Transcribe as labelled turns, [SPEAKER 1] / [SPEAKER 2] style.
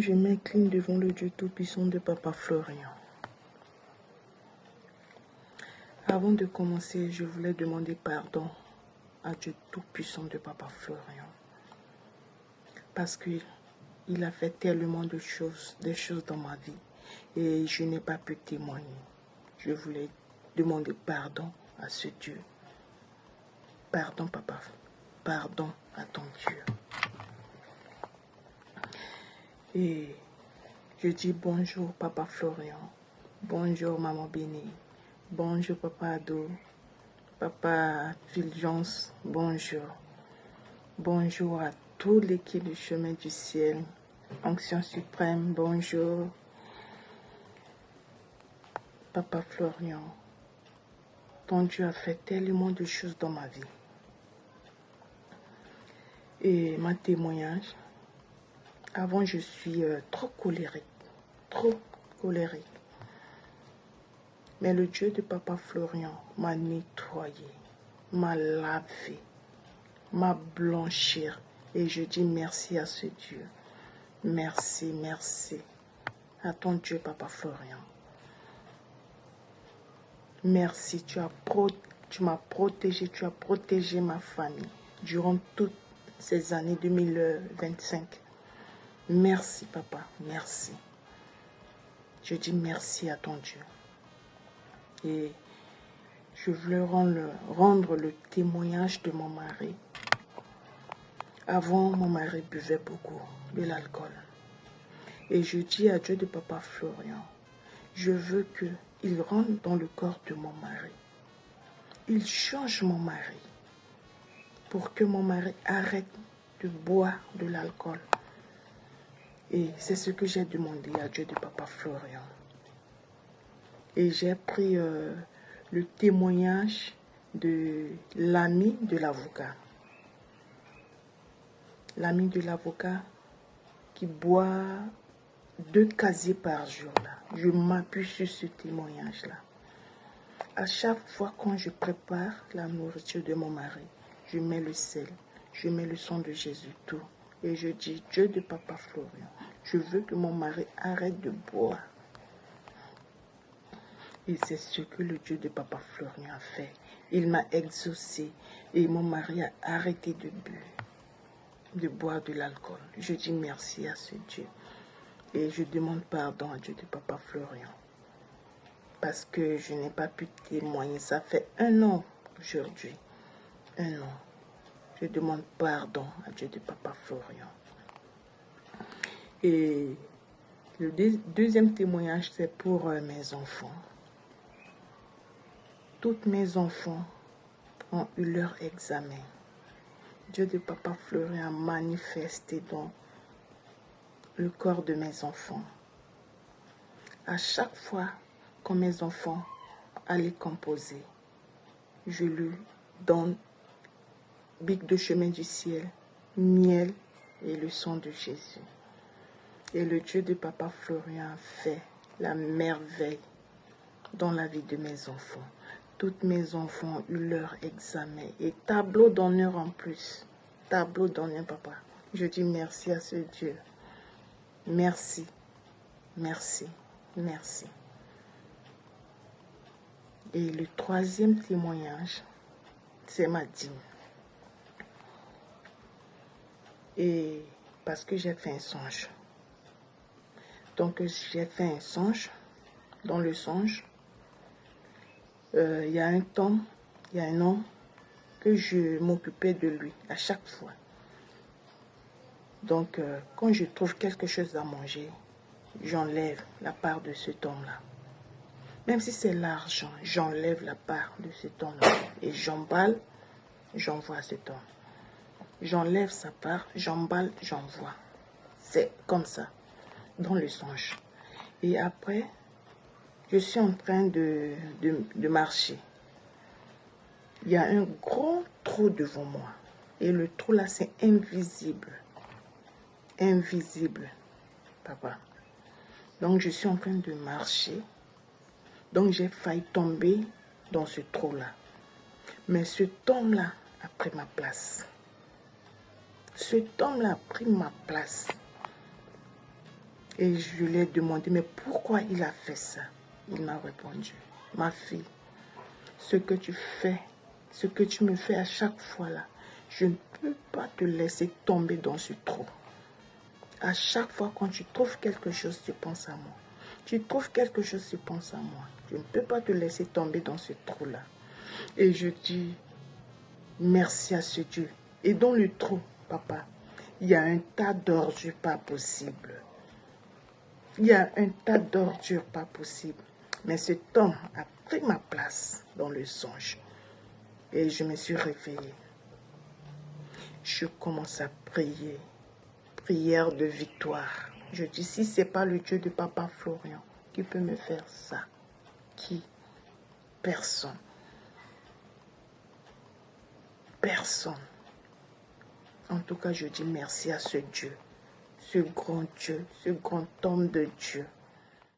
[SPEAKER 1] Je m'incline devant le Dieu Tout-Puissant de Papa Florian. Avant de commencer, je voulais demander pardon à Dieu Tout-Puissant de Papa Florian. Parce qu'il a fait tellement de choses, des choses dans ma vie. Et je n'ai pas pu témoigner. Je voulais demander pardon à ce Dieu. Pardon, Papa. Pardon à ton Dieu. Et je dis bonjour, Papa Florian. Bonjour, Maman Bénie. Bonjour, Papa Ado. Papa Fulgence, bonjour. Bonjour à tous l'équipe du chemin du ciel. Onction suprême, bonjour. Papa Florian, ton Dieu a fait tellement de choses dans ma vie. Et mon témoignage, avant je suis trop colérique. Mais le Dieu de Papa Florian m'a nettoyé, m'a lavé, m'a blanchi. Et je dis merci à ce Dieu. Merci, merci à ton Dieu, Papa Florian. Merci, tu m'as protégé, tu as protégé ma famille durant toutes ces années 2025. Merci, Papa, merci. Je dis merci à ton Dieu. Et je voulais rendre le témoignage de mon mari. Avant, mon mari buvait beaucoup de l'alcool. Et je dis à Dieu de Papa Florian, je veux qu'il rentre dans le corps de mon mari. Il change mon mari pour que mon mari arrête de boire de l'alcool. Et c'est ce que j'ai demandé à Dieu de Papa Florian. Et j'ai pris le témoignage de l'ami de l'avocat. L'ami de l'avocat qui boit 2 casiers par jour. Là. Je m'appuie sur ce témoignage-là. À chaque fois quand je prépare la nourriture de mon mari, je mets le sel, je mets le sang de Jésus, tout. Et je dis, Dieu de Papa Florian, je veux que mon mari arrête de boire. Et c'est ce que le Dieu de Papa Florian a fait. Il m'a exaucé et mon mari a arrêté de boire de l'alcool. Je dis merci à ce Dieu. Et je demande pardon à Dieu de Papa Florian. Parce que je n'ai pas pu témoigner. Ça fait 1 an aujourd'hui. 1 an. Je demande pardon à Dieu de Papa Florian. Et le deuxième témoignage, c'est pour mes enfants. Toutes mes enfants ont eu leur examen. Dieu de Papa Florian a manifesté dans le corps de mes enfants. À chaque fois que mes enfants allaient composer, je lui donne bic de chemin du ciel, miel et le sang de Jésus. Et le Dieu de Papa Florian a fait la merveille dans la vie de mes enfants. Toutes mes enfants ont eu leur examen et tableau d'honneur en plus. Tableau d'honneur, Papa. Je dis merci à ce Dieu. Merci, merci, merci. Et le 3e témoignage, c'est ma dîme. Et parce que j'ai fait un songe. Donc j'ai fait un songe. Dans le songe, il y a un an, que je m'occupais de lui à chaque fois. Donc, quand je trouve quelque chose à manger, j'enlève la part de cet homme-là. Même si c'est l'argent, j'enlève la part de cet homme-là. Et j'emballe, j'envoie à cet homme. J'enlève sa part, j'emballe, j'envoie. C'est comme ça, dans le songe. Et après, je suis en train de marcher. Il y a un grand trou devant moi. Et le trou là, c'est invisible. Invisible, Papa. Donc, je suis en train de marcher. Donc, j'ai failli tomber dans ce trou-là. Mais cet homme-là a pris ma place. Cet homme-là a pris ma place. Et je lui ai demandé, mais pourquoi il a fait ça? Il m'a répondu, ma fille, ce que tu fais, ce que tu me fais à chaque fois là, je ne peux pas te laisser tomber dans ce trou. À chaque fois quand tu trouves quelque chose, tu penses à moi. Tu trouves quelque chose, tu penses à moi. Je ne peux pas te laisser tomber dans ce trou-là. Et je dis merci à ce Dieu. Et dans le trou, papa, il y a un tas d'ordures pas possible. Il y a un tas d'ordures pas possible. Mais cet homme a pris ma place dans le songe. Et je me suis réveillée. Je commence à prier. Prière de victoire. Je dis, si ce n'est pas le Dieu de Papa Florian qui peut me faire ça, qui? Personne. Personne. En tout cas, je dis merci à ce Dieu, ce grand homme de Dieu,